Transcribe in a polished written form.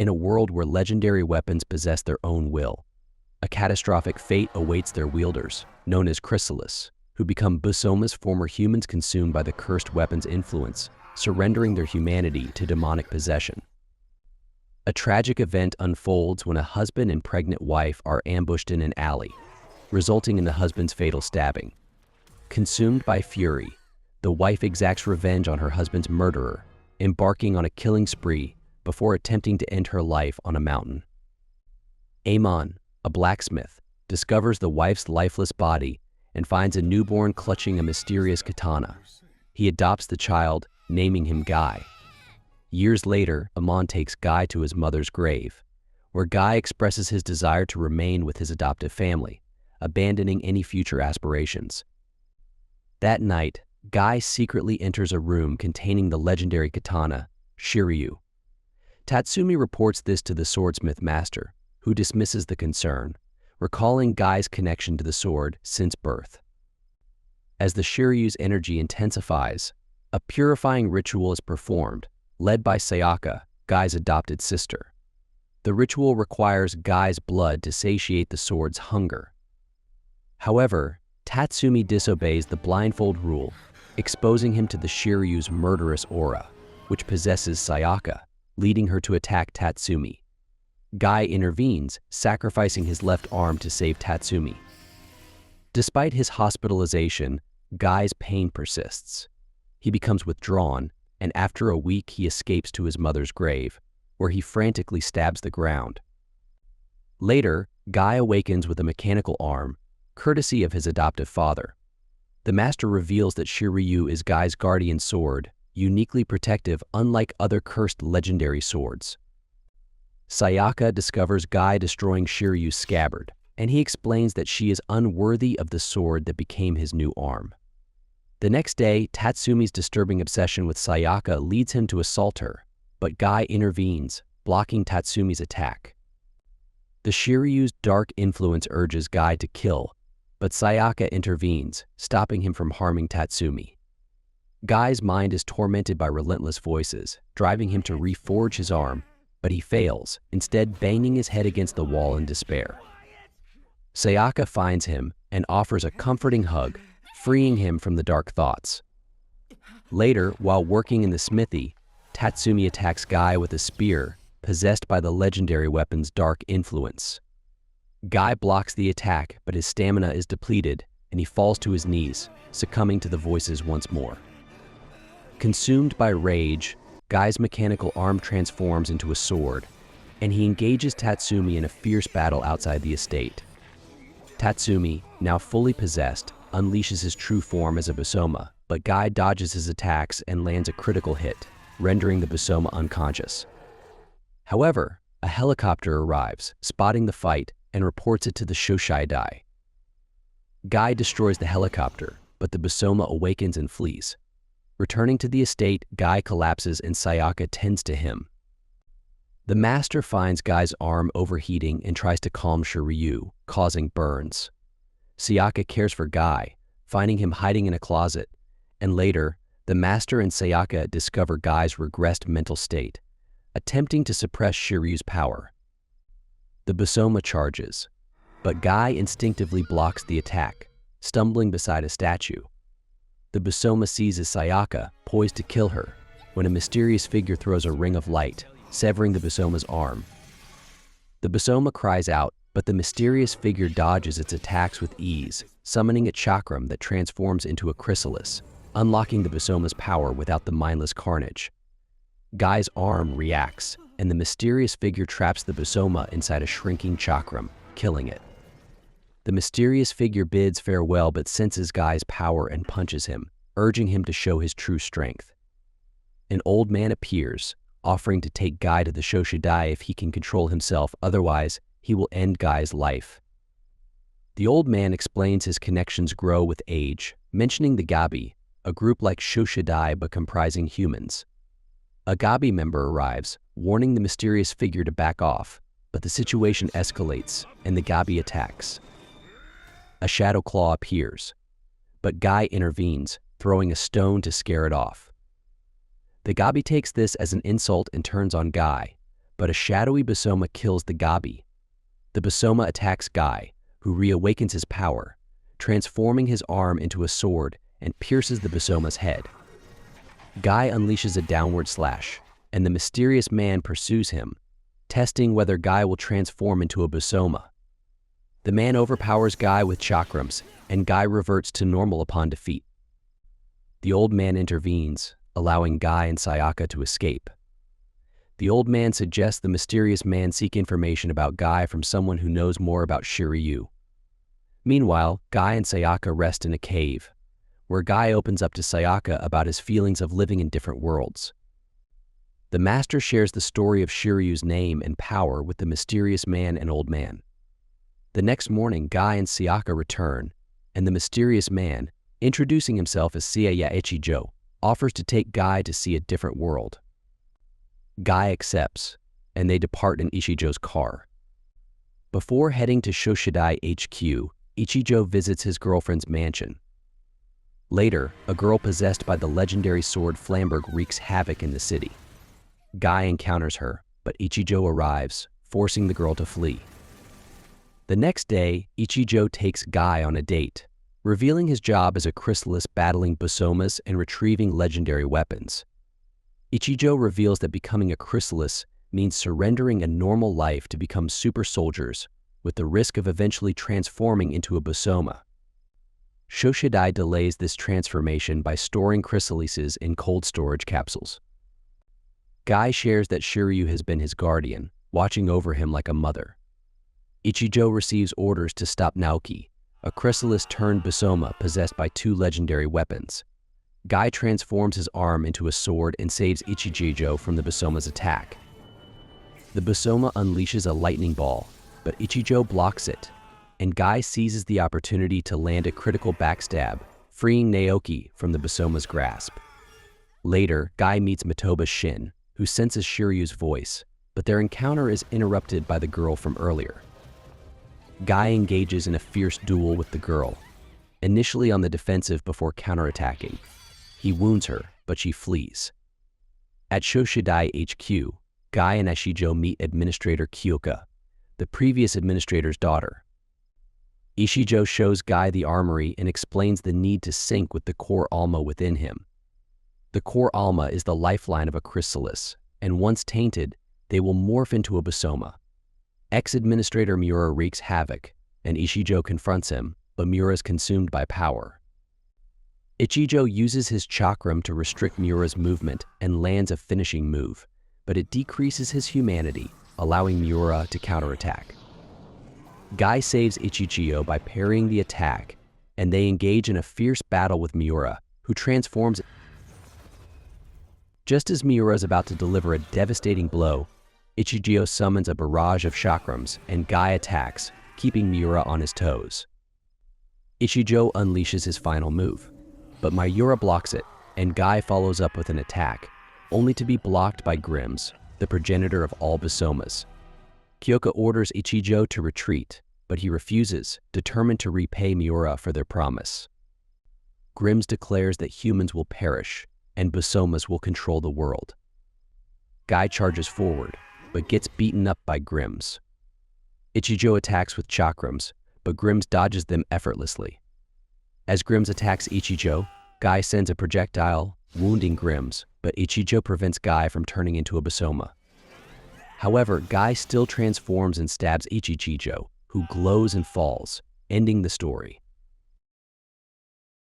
In a world where legendary weapons possess their own will, a catastrophic fate awaits their wielders, known as chrysalids, who become Busoma's former humans consumed by the cursed weapon's influence, surrendering their humanity to demonic possession. A tragic event unfolds when a husband and pregnant wife are ambushed in an alley, resulting in the husband's fatal stabbing. Consumed by fury, the wife exacts revenge on her husband's murderer, embarking on a killing spree before attempting to end her life on a mountain. Amon, a blacksmith, discovers the wife's lifeless body and finds a newborn clutching a mysterious katana. He adopts the child, naming him Guy. Years later, Amon takes Guy to his mother's grave, where Guy expresses his desire to remain with his adoptive family, abandoning any future aspirations. That night, Guy secretly enters a room containing the legendary katana, Shiryu. Tatsumi reports this to the swordsmith master, who dismisses the concern, recalling Guy's connection to the sword since birth. As the Shiryu's energy intensifies, a purifying ritual is performed, led by Sayaka, Guy's adopted sister. The ritual requires Guy's blood to satiate the sword's hunger. However, Tatsumi disobeys the blindfold rule, exposing him to the Shiryu's murderous aura, which possesses Sayaka, leading her to attack Tatsumi. Guy intervenes, sacrificing his left arm to save Tatsumi. Despite his hospitalization, Guy's pain persists. He becomes withdrawn, and after a week he escapes to his mother's grave, where he frantically stabs the ground. Later, Guy awakens with a mechanical arm, courtesy of his adoptive father. The master reveals that Shiryu is Guy's guardian sword, uniquely protective unlike other cursed legendary swords. Sayaka discovers Guy destroying Shiryu's scabbard, and he explains that she is unworthy of the sword that became his new arm. The next day, Tatsumi's disturbing obsession with Sayaka leads him to assault her, but Guy intervenes, blocking Tatsumi's attack. The Shiryu's dark influence urges Guy to kill, but Sayaka intervenes, stopping him from harming Tatsumi. Guy's mind is tormented by relentless voices, driving him to reforge his arm, but he fails, instead banging his head against the wall in despair. Sayaka finds him and offers a comforting hug, freeing him from the dark thoughts. Later, while working in the smithy, Tatsumi attacks Guy with a spear, possessed by the legendary weapon's dark influence. Guy blocks the attack, but his stamina is depleted, and he falls to his knees, succumbing to the voices once more. Consumed by rage, Guy's mechanical arm transforms into a sword, and he engages Tatsumi in a fierce battle outside the estate. Tatsumi, now fully possessed, unleashes his true form as a Busoma, but Guy dodges his attacks and lands a critical hit, rendering the Busoma unconscious. However, a helicopter arrives, spotting the fight, and reports it to the Shoshaidai. Guy destroys the helicopter, but the Busoma awakens and flees. Returning to the estate, Guy collapses and Sayaka tends to him. The master finds Guy's arm overheating and tries to calm Shiryu, causing burns. Sayaka cares for Guy, finding him hiding in a closet, and later, the master and Sayaka discover Guy's regressed mental state, attempting to suppress Shiryu's power. The Busoma charges, but Guy instinctively blocks the attack, stumbling beside a statue. The Busoma seizes Sayaka, poised to kill her, when a mysterious figure throws a ring of light, severing the Busoma's arm. The Busoma cries out, but the mysterious figure dodges its attacks with ease, summoning a chakram that transforms into a chrysalis, unlocking the Busoma's power without the mindless carnage. Guy's arm reacts, and the mysterious figure traps the Busoma inside a shrinking chakram, killing it. The mysterious figure bids farewell but senses Guy's power and punches him, urging him to show his true strength. An old man appears, offering to take Guy to the Shoshaidai if he can control himself, otherwise he will end Guy's life. The old man explains his connections grow with age, mentioning the Gabi, a group like Shoshaidai but comprising humans. A Gabi member arrives, warning the mysterious figure to back off, but the situation escalates and the Gabi attacks. A shadow claw appears, but Guy intervenes, throwing a stone to scare it off. The Gabi takes this as an insult and turns on Guy, but a shadowy Basoma kills the Gabi. The Basoma attacks Guy, who reawakens his power, transforming his arm into a sword and pierces the Basoma's head. Guy unleashes a downward slash, and the mysterious man pursues him, testing whether Guy will transform into a Basoma. The man overpowers Guy with chakrams, and Guy reverts to normal upon defeat. The old man intervenes, allowing Guy and Sayaka to escape. The old man suggests the mysterious man seek information about Guy from someone who knows more about Shiryu. Meanwhile, Guy and Sayaka rest in a cave, where Guy opens up to Sayaka about his feelings of living in different worlds. The master shares the story of Shiryu's name and power with the mysterious man and old man. The next morning, Guy and Sayaka return, and the mysterious man, introducing himself as Seiya Ichijo, offers to take Guy to see a different world. Guy accepts, and they depart in Ichijo's car. Before heading to Shoshidai HQ, Ichijo visits his girlfriend's mansion. Later, a girl possessed by the legendary sword Flamberg wreaks havoc in the city. Guy encounters her, but Ichijo arrives, forcing the girl to flee. The next day, Ichijo takes Guy on a date, revealing his job as a chrysalis battling Basomas and retrieving legendary weapons. Ichijo reveals that becoming a chrysalis means surrendering a normal life to become super soldiers, with the risk of eventually transforming into a Basoma. Shoshidai delays this transformation by storing chrysalises in cold storage capsules. Guy shares that Shiryu has been his guardian, watching over him like a mother. Ichijo receives orders to stop Naoki, a chrysalis turned Basoma possessed by two legendary weapons. Guy transforms his arm into a sword and saves Ichijo from the Basoma's attack. The Basoma unleashes a lightning ball, but Ichijo blocks it, and Guy seizes the opportunity to land a critical backstab, freeing Naoki from the Basoma's grasp. Later, Guy meets Mitoba Shin, who senses Shiryu's voice, but their encounter is interrupted by the girl from earlier. Guy engages in a fierce duel with the girl, initially on the defensive before counterattacking. He wounds her, but she flees. At Shoshidai HQ, Guy and Ichijo meet Administrator Kyoka, the previous administrator's daughter. Ichijo shows Guy the armory and explains the need to sync with the core Alma within him. The core Alma is the lifeline of a chrysalis, and once tainted, they will morph into a Basoma. Ex-Administrator Miura wreaks havoc, and Ichijo confronts him, but Miura is consumed by power. Ichijo uses his chakram to restrict Miura's movement and lands a finishing move, but it decreases his humanity, allowing Miura to counterattack. Guy saves Ichijo by parrying the attack, and they engage in a fierce battle with Miura, who transforms. Just as Miura is about to deliver a devastating blow, Ichijo summons a barrage of chakrams, and Guy attacks, keeping Miura on his toes. Ichijo unleashes his final move, but Miura blocks it, and Guy follows up with an attack, only to be blocked by Grims, the progenitor of all Basomas. Kyoka orders Ichijo to retreat, but he refuses, determined to repay Miura for their promise. Grims declares that humans will perish, and Basomas will control the world. Guy charges forward, but gets beaten up by Grims. Ichijo attacks with chakrams, but Grims dodges them effortlessly. As Grims attacks Ichijo, Guy sends a projectile, wounding Grims, but Ichijo prevents Guy from turning into a Basoma. However, Guy still transforms and stabs Ichijo, who glows and falls, ending the story.